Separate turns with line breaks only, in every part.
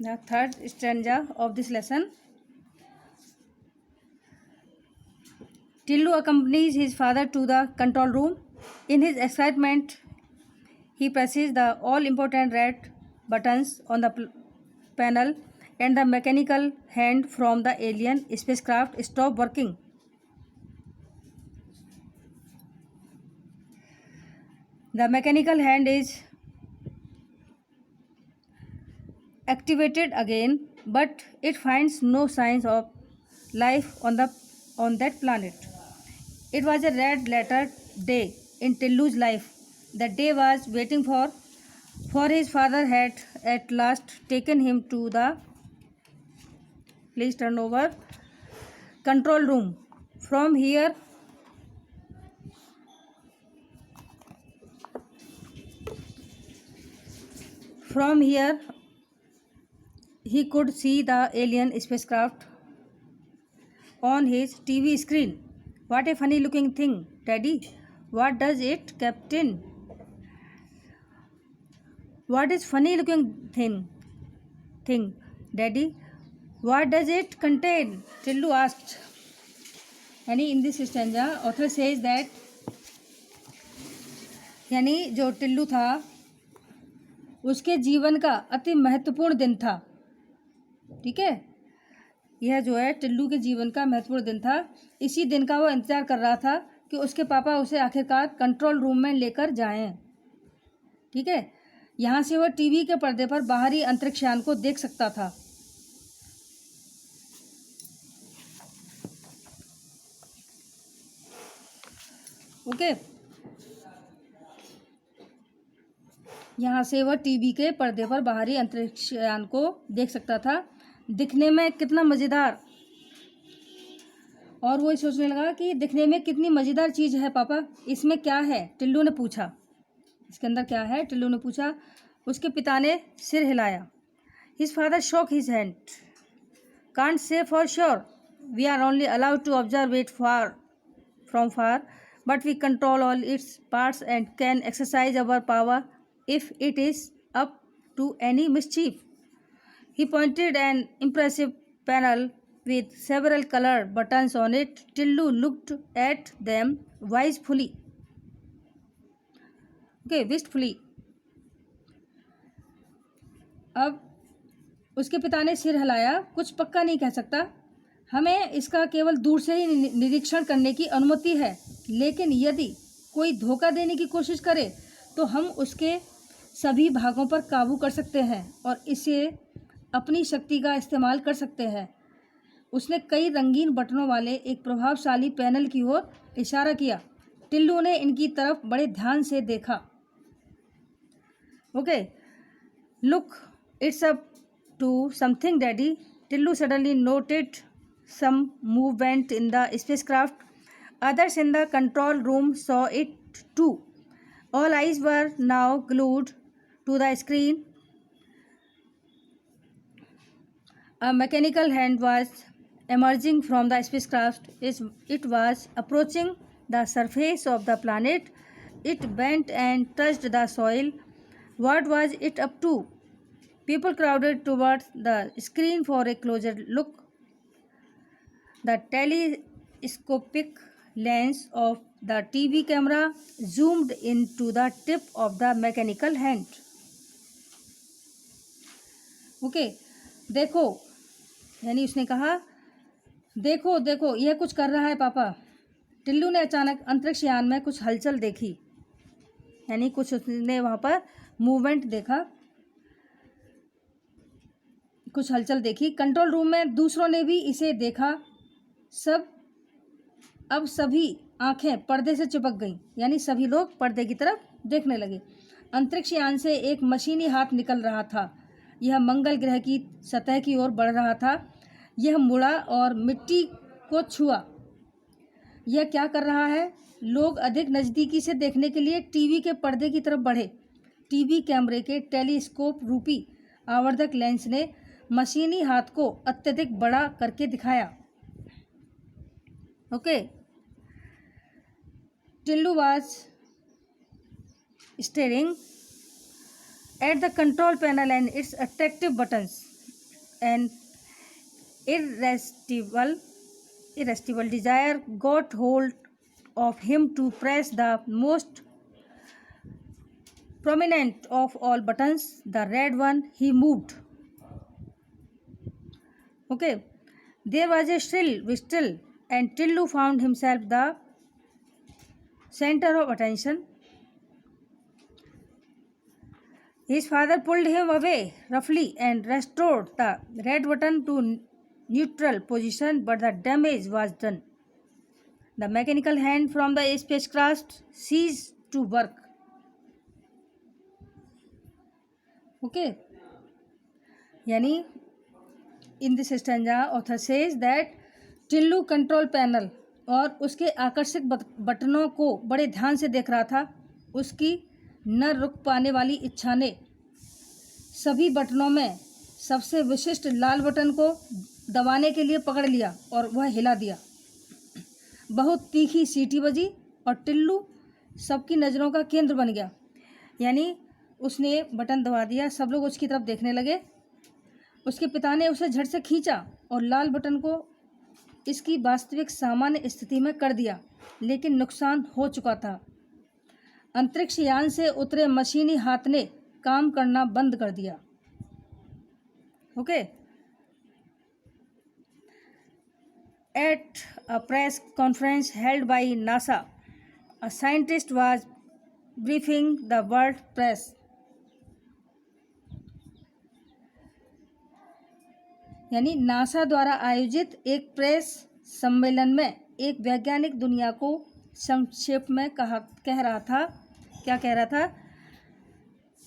The third stanza of this lesson. Tillu accompanies his father to the control room. In his excitement, he presses the all-important red buttons on the panel, and the mechanical hand from the alien spacecraft stops working. The mechanical hand is activated again, but it finds no signs of life on that planet. It was a red letter day in Tillu's life. The day was waiting for his father had at last taken him to the, please turn over, control room. From here he could see the alien spacecraft on his TV screen. What a funny looking thing, Daddy. What does it, Captain? What is funny looking thing, Daddy? What does it contain? Tillu asked. यानी in this stanza, author says that यानी जो टिल्लू था उसके जीवन का अति महत्वपूर्ण दिन था. ठीक है, यह जो है टिल्लू के जीवन का महत्वपूर्ण दिन था. इसी दिन का वो इंतज़ार कर रहा था कि उसके पापा उसे आखिरकार कंट्रोल रूम में लेकर जाएं. ठीक है, यहाँ से वह टीवी के पर्दे पर बाहरी अंतरिक्ष यान को देख सकता था. ओके, यहाँ से वह टीवी के पर्दे पर बाहरी अंतरिक्ष यान को देख सकता था. दिखने में कितना मज़ेदार. और वो सोचने लगा कि दिखने में कितनी मज़ेदार चीज़ है पापा, इसमें क्या है? टिल्लू ने पूछा. इसके अंदर क्या है? टिल्लू ने पूछा. उसके पिता ने सिर हिलाया. His father shook his hand. Can't say for sure, we are only allowed to observe it from far, but we control all its parts and can exercise our power if it is up to any mischief. He pointed an impressive panel with several colored buttons on it. Tillu looked at them wistfully. अब उसके पिता ने सिर हिलाया. कुछ पक्का नहीं कह सकता, हमें इसका केवल दूर से ही निरीक्षण करने की अनुमति है, लेकिन यदि कोई धोखा देने की कोशिश करे तो हम उसके सभी भागों पर काबू कर सकते हैं और इसे अपनी शक्ति का इस्तेमाल कर सकते हैं. उसने कई रंगीन बटनों वाले एक प्रभावशाली पैनल की ओर इशारा किया. टिल्लू ने इनकी तरफ बड़े ध्यान से देखा. Okay, look, it's up to something daddy. Tillu suddenly noted some movement in the spacecraft. Others in the control room saw it too. All eyes were now glued to the screen. A mechanical hand was emerging from the spacecraft. It was approaching the surface of the planet. It bent and touched the soil. What was it up to? People crowded towards the screen for a closer look. The telescopic lens of the TV camera zoomed into the tip of the mechanical hand. Okay, देखो, यानी उसने कहा देखो देखो यह कुछ कर रहा है पापा. टिल्लू ने अचानक अंतरिक्ष यान में कुछ हलचल देखी, यानी कुछ उसने वहाँ पर मूवमेंट देखा, कुछ हलचल देखी. कंट्रोल रूम में दूसरों ने भी इसे देखा. अब सभी आंखें पर्दे से चिपक गईं, यानी सभी लोग पर्दे की तरफ देखने लगे. अंतरिक्ष यान से एक मशीनी हाथ निकल रहा था. यह मंगल ग्रह की सतह की ओर बढ़ रहा था. यह मुड़ा और मिट्टी को छुआ. यह क्या कर रहा है? लोग अधिक नज़दीकी से देखने के लिए टीवी के पर्दे की तरफ बढ़े. टीवी कैमरे के टेलीस्कोप रूपी आवर्धक लेंस ने मशीनी हाथ को अत्यधिक बड़ा करके दिखाया. Okay, Tillu was staring at the control panel and its attractive buttons. an irresistible desire got hold of him to press the most prominent of all buttons, the red one. He moved. Okay. There was a shrill whistle, and Tillu found himself the center of attention. His father pulled him away roughly and restored the red button to neutral position, but the damage was done. The mechanical hand from the spacecraft ceased to work. Okay. Yani, in this stanza, author says that Tillu control panel और उसके आकर्षक बटनों को बड़े ध्यान से देख रहा था। उसकी न रुक पाने वाली इच्छा ने सभी बटनों में सबसे विशिष्ट लाल बटन को दबाने के लिए पकड़ लिया और वह हिला दिया। बहुत तीखी सीटी बजी और टिल्लू सबकी नज़रों का केंद्र बन गया। यानी उसने बटन दबा दिया, सब लोग उसकी तरफ देखने लगे। उसके पिता ने उसे झट से खींचा और लाल बटन को इसकी वास्तविक सामान्य स्थिति में कर दिया, लेकिन नुकसान हो चुका था। अंतरिक्ष यान से उतरे मशीनी हाथ ने काम करना बंद कर दिया। Okay. At a press conference held by NASA, a scientist was briefing the world press. यानी नासा द्वारा आयोजित एक प्रेस सम्मेलन में एक वैज्ञानिक दुनिया को संक्षेप में कह रहा था। क्या कह रहा था?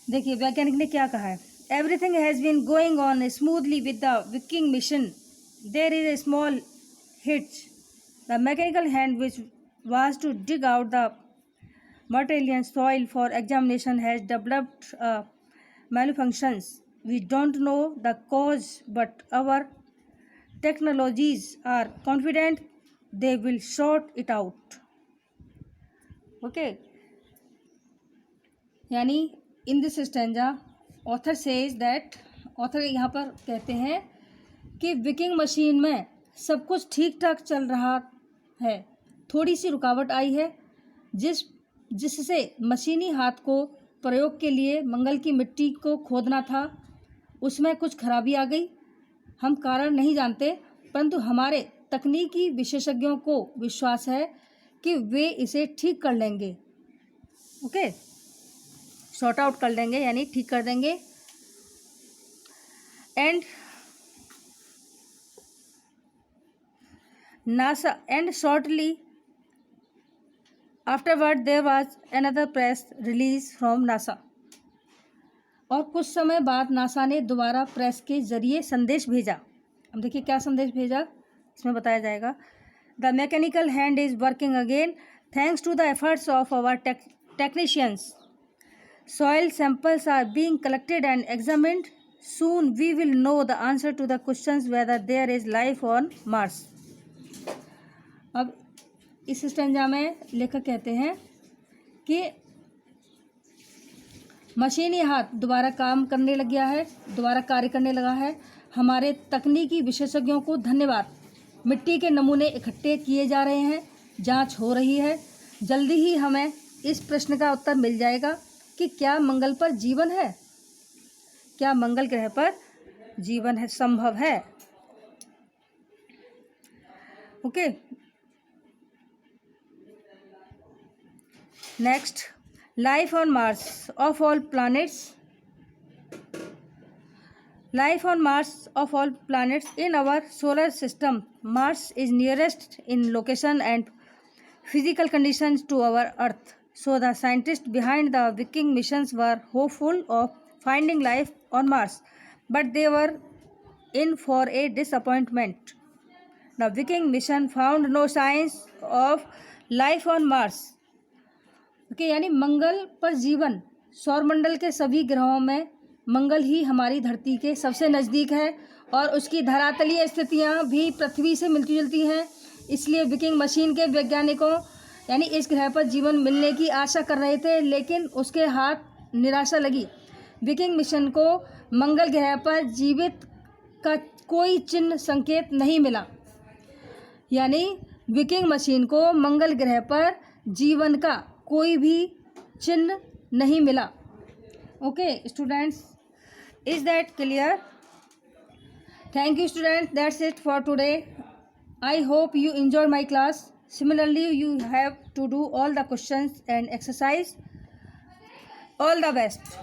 देखिए वैज्ञानिक ने क्या कहा है। Everything has been going on smoothly with the Viking mission. There is a small hitch. The mechanical hand which was to dig out the Martian soil for examination has developed malfunctions. We don't know the cause, but our technologies are confident they will sort it out. Okay. यानी in this stanza, author says that, author यहाँ पर कहते हैं कि Viking machine में सब कुछ ठीक ठाक चल रहा है, थोड़ी सी रुकावट आई है जिससे मशीनी हाथ को प्रयोग के लिए मंगल की मिट्टी को खोदना था, उसमें कुछ खराबी आ गई। हम कारण नहीं जानते, परंतु हमारे तकनीकी विशेषज्ञों को विश्वास है कि वे इसे ठीक कर लेंगे। ओके, सॉर्ट आउट कर लेंगे यानी ठीक कर देंगे। And NASA and shortly afterward there was another press release from NASA. और कुछ समय बाद नासा ने दोबारा प्रेस के जरिए संदेश भेजा। अब देखिए क्या संदेश भेजा, इसमें बताया जाएगा। The mechanical hand is working again thanks to the efforts of our technicians. Soil samples are being collected and examined. Soon we will know the answer to the questions whether there is life on Mars. अब इस stanza में लेखक कहते हैं कि मशीनी हाथ दोबारा काम करने लग गया है, दोबारा कार्य करने लगा है। हमारे तकनीकी विशेषज्ञों को धन्यवाद। मिट्टी के नमूने इकट्ठे किए जा रहे हैं, जांच हो रही है। जल्दी ही हमें इस प्रश्न का उत्तर मिल जाएगा कि क्या मंगल पर जीवन है, क्या मंगल ग्रह पर जीवन है, संभव है। Okay, next, life on Mars of all planets. Life on Mars of all planets in our solar system, Mars is nearest in location and physical conditions to our earth. So the scientists behind the Viking missions were hopeful of finding life on Mars, but they were in for a disappointment. The Viking mission found no signs of life on Mars. Okay, यानी मंगल पर जीवन, सौरमंडल के सभी ग्रहों में मंगल ही हमारी धरती के सबसे नज़दीक है और उसकी धरातलीय स्थितियाँ भी पृथ्वी से मिलती जुलती हैं। इसलिए विकिंग मशीन के वैज्ञानिकों यानी इस ग्रह पर जीवन मिलने की आशा कर रहे थे, लेकिन उसके हाथ निराशा लगी। विकिंग मिशन को मंगल ग्रह पर जीवित का कोई चिन्ह संकेत नहीं मिला, यानी विकिंग मशीन को मंगल ग्रह पर जीवन का कोई भी चिन्ह नहीं मिला। Okay students, is that clear? Thank you students, that's it for today. I hope you enjoy my class. Similarly, you have to do all the questions and exercise. All the best.